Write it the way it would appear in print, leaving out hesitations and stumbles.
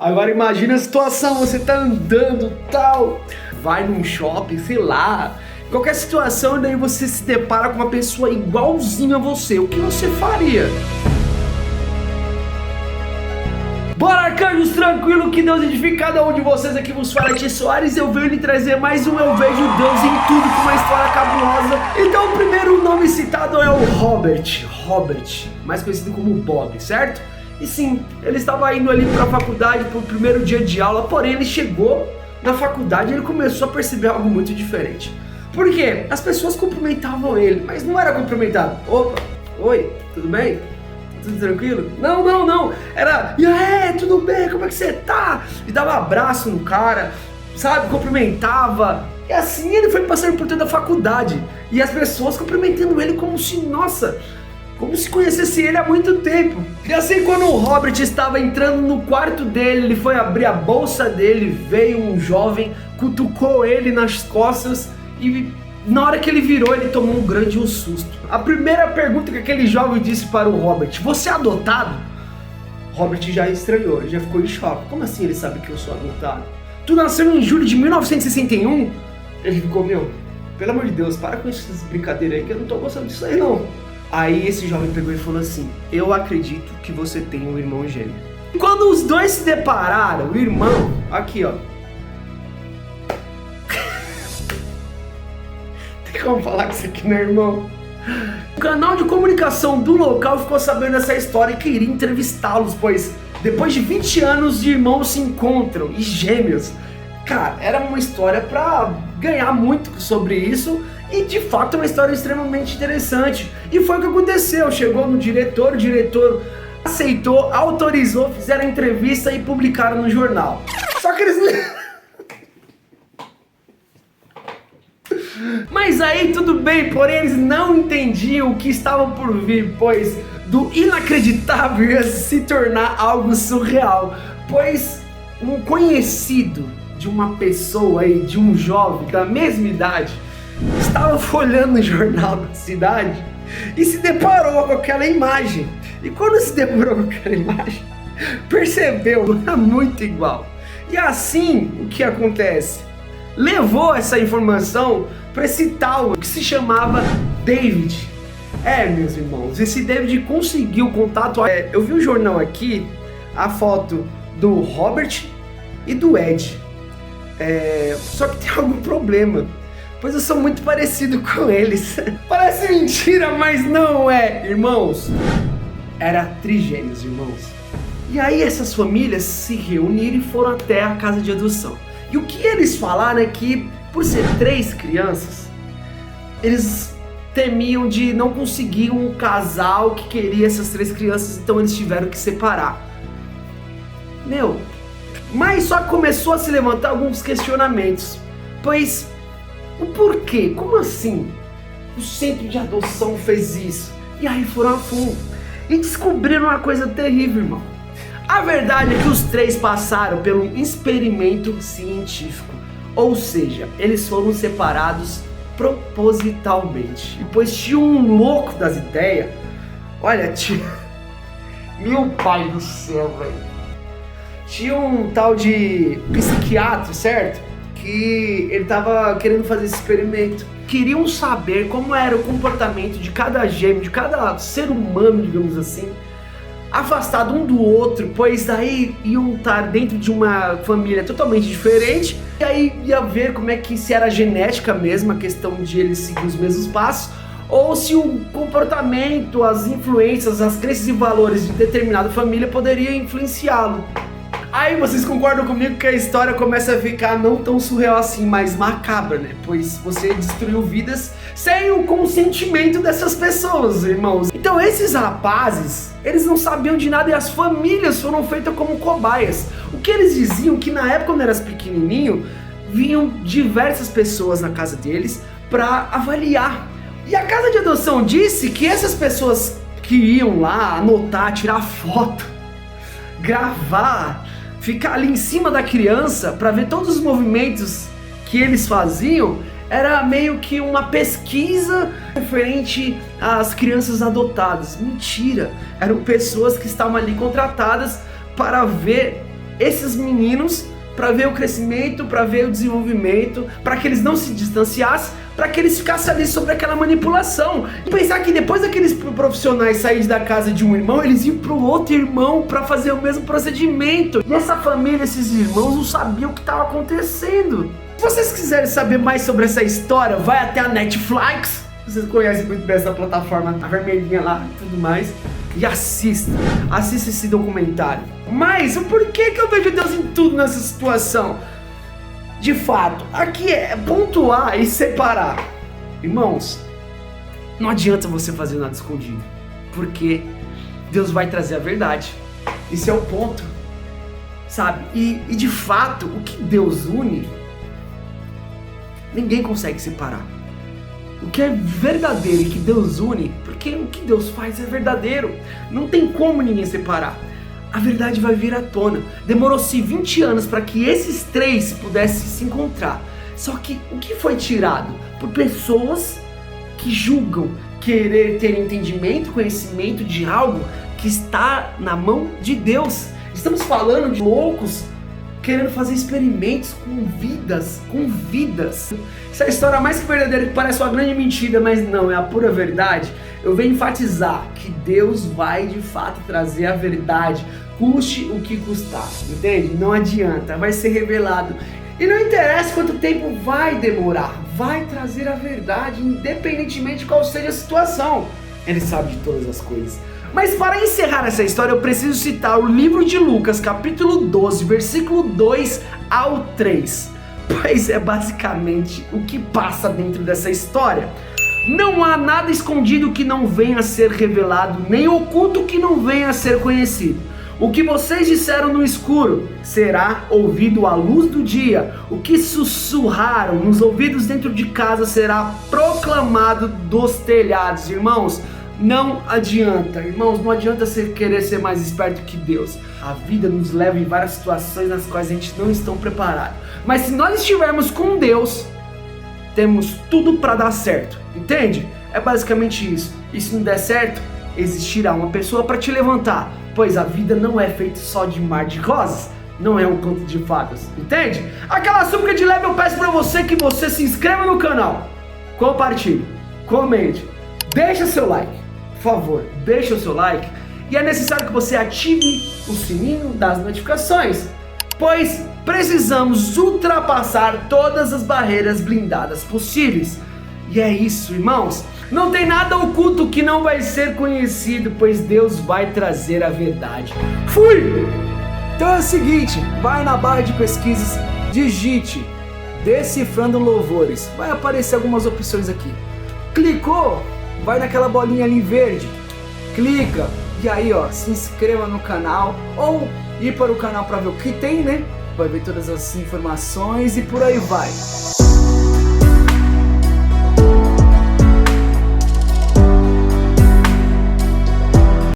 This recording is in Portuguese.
Agora imagina a situação, você tá andando, tal, vai num shopping, sei lá, qualquer situação, e daí você se depara com uma pessoa igualzinha a você. O que você faria? Bora, arcanjos, tranquilo, que Deus edifique cada um de vocês. Aqui vos fala Ti Soares. Eu venho lhe trazer mais um Eu Vejo Deus em Tudo, com uma história cabulosa. Então o primeiro nome citado é o Robert, mais conhecido como Bob, certo? E sim, ele estava indo ali para a faculdade pro primeiro dia de aula, porém ele chegou na faculdade e ele começou a perceber algo muito diferente. Por quê? As pessoas cumprimentavam ele, mas não era cumprimentado. Opa, oi, tudo bem? Tudo tranquilo? Não. Era, e aí, tudo bem? Como é que você tá? E dava abraço no cara, sabe? Cumprimentava. E assim ele foi passando por toda a faculdade. E as pessoas cumprimentando ele como se, nossa, como se conhecesse ele há muito tempo. E assim, quando o Robert estava entrando no quarto dele, ele foi abrir a bolsa dele, veio um jovem, cutucou ele nas costas e na hora que ele virou, ele tomou um grande susto. A primeira pergunta que aquele jovem disse para o Robert: você é adotado? Robert já estranhou, ele já ficou em choque. Como assim ele sabe que eu sou adotado? Tu nasceu em julho de 1961? Ele ficou, meu, pelo amor de Deus, para com essas brincadeiras aí que eu não tô gostando disso aí não. Aí esse jovem pegou e falou assim: eu acredito que você tem um irmão gêmeo. E quando os dois se depararam, o irmão, aqui ó, tem como falar que isso aqui não é irmão? O canal de comunicação do local ficou sabendo dessa história e queria entrevistá-los, pois depois de 20 anos de irmãos se encontram e gêmeos. Cara, era uma história pra ganhar muito sobre isso e de fato é uma história extremamente interessante. E foi o que aconteceu, chegou no diretor, o diretor aceitou, autorizou, fizeram a entrevista e publicaram no jornal. Só que eles... Mas aí tudo bem, porém eles não entendiam o que estava por vir, pois do inacreditável ia se tornar algo surreal, pois um conhecido de uma pessoa aí, de um jovem da mesma idade, estava folhando o jornal da cidade e se deparou com aquela imagem. E quando se deparou com aquela imagem, percebeu, era muito igual. E assim, o que acontece? Levou essa informação para esse tal que se chamava David. Meus irmãos, esse David conseguiu contato. Eu vi o jornal aqui, a foto do Robert e do Ed. Só que tem algum problema, pois eu sou muito parecido com eles. Parece mentira, mas não é, irmãos. Era trigêmeos, irmãos. E aí essas famílias se reuniram e foram até a casa de adoção. E o que eles falaram é que, por ser 3 crianças, eles temiam de não conseguir um casal que queria essas 3 crianças, então eles tiveram que separar. Mas só começou a se levantar alguns questionamentos, pois o porquê? Como assim? O centro de adoção fez isso? E aí foram a fundo e descobriram uma coisa terrível, irmão. A verdade é que os 3 passaram por um experimento científico, ou seja, eles foram separados propositalmente. E pois tinha um louco das ideias, olha, meu pai do céu, velho. Tinha um tal de psiquiatra, certo? Que ele tava querendo fazer esse experimento. Queriam saber como era o comportamento de cada gêmeo, de cada ser humano, digamos assim, afastado um do outro, pois daí iam estar dentro de uma família totalmente diferente, e aí ia ver como é que se era genética mesmo, a questão de eles seguir os mesmos passos, ou se o comportamento, as influências, as crenças e valores de determinada família poderia influenciá-lo. Aí vocês concordam comigo que a história começa a ficar não tão surreal assim, mas macabra, né? Pois você destruiu vidas sem o consentimento dessas pessoas, irmãos. Então esses rapazes, eles não sabiam de nada e as famílias foram feitas como cobaias. O que eles diziam que na época quando eras pequenininho, vinham diversas pessoas na casa deles para avaliar. E a casa de adoção disse que essas pessoas que iam lá anotar, tirar foto, gravar, ficar ali em cima da criança para ver todos os movimentos que eles faziam, era meio que uma pesquisa referente às crianças adotadas. Mentira! Eram pessoas que estavam ali contratadas para ver esses meninos para ver o crescimento, para ver o desenvolvimento, para que eles não se distanciassem, para que eles ficassem ali sobre aquela manipulação. E pensar que depois daqueles profissionais saírem da casa de um irmão, eles iam para o outro irmão para fazer o mesmo procedimento. E essa família, esses irmãos, não sabiam o que estava acontecendo. Se vocês quiserem saber mais sobre essa história, vai até a Netflix. Vocês conhecem muito bem essa plataforma, a vermelhinha lá e tudo mais. E assista esse documentário. Mas o porquê que eu vejo Deus em tudo nessa situação? De fato, aqui é pontuar e separar. Irmãos, não adianta você fazer nada escondido, porque Deus vai trazer a verdade. Esse é o ponto, sabe? E de fato, o que Deus une, ninguém consegue separar. O que é verdadeiro e que Deus une, porque o que Deus faz é verdadeiro. Não tem como ninguém separar. A verdade vai vir à tona. Demorou-se 20 anos para que esses três pudessem se encontrar. Só que o que foi tirado? Por pessoas que julgam querer ter entendimento, conhecimento de algo que está na mão de Deus. Estamos falando de loucos querendo fazer experimentos com vidas. Essa é a história mais que verdadeira, que parece uma grande mentira, mas não, é a pura verdade. Eu venho enfatizar que Deus vai de fato trazer a verdade, custe o que custar, entende? Não adianta, vai ser revelado. E não interessa quanto tempo vai demorar, vai trazer a verdade, independentemente de qual seja a situação. Ele sabe de todas as coisas. Mas para encerrar essa história, eu preciso citar o livro de Lucas, capítulo 12, versículo 2 ao 3. Pois é basicamente o que passa dentro dessa história. Não há nada escondido que não venha a ser revelado, nem oculto que não venha a ser conhecido. O que vocês disseram no escuro será ouvido à luz do dia. O que sussurraram nos ouvidos dentro de casa será proclamado dos telhados. Irmãos, não adianta, não adianta você querer ser mais esperto que Deus. A vida nos leva em várias situações nas quais a gente não está preparado. Mas se nós estivermos com Deus, temos tudo para dar certo, entende? É basicamente isso. E se não der certo, existirá uma pessoa para te levantar, pois a vida não é feita só de mar de rosas, não é um conto de fadas, entende? Aquela súplica de leve eu peço para você que você se inscreva no canal, compartilhe, comente, deixa seu like, por favor, deixa o seu like, e é necessário que você ative o sininho das notificações, pois precisamos ultrapassar todas as barreiras blindadas possíveis. E é isso, irmãos. Não tem nada oculto que não vai ser conhecido, pois Deus vai trazer a verdade. Fui! Então é o seguinte, vai na barra de pesquisas, digite Decifrando Louvores. Vai aparecer algumas opções aqui. Clicou, vai naquela bolinha ali verde. Clica e aí ó, se inscreva no canal ou ir para o canal para ver o que tem, né? Vai ver todas as informações e por aí vai.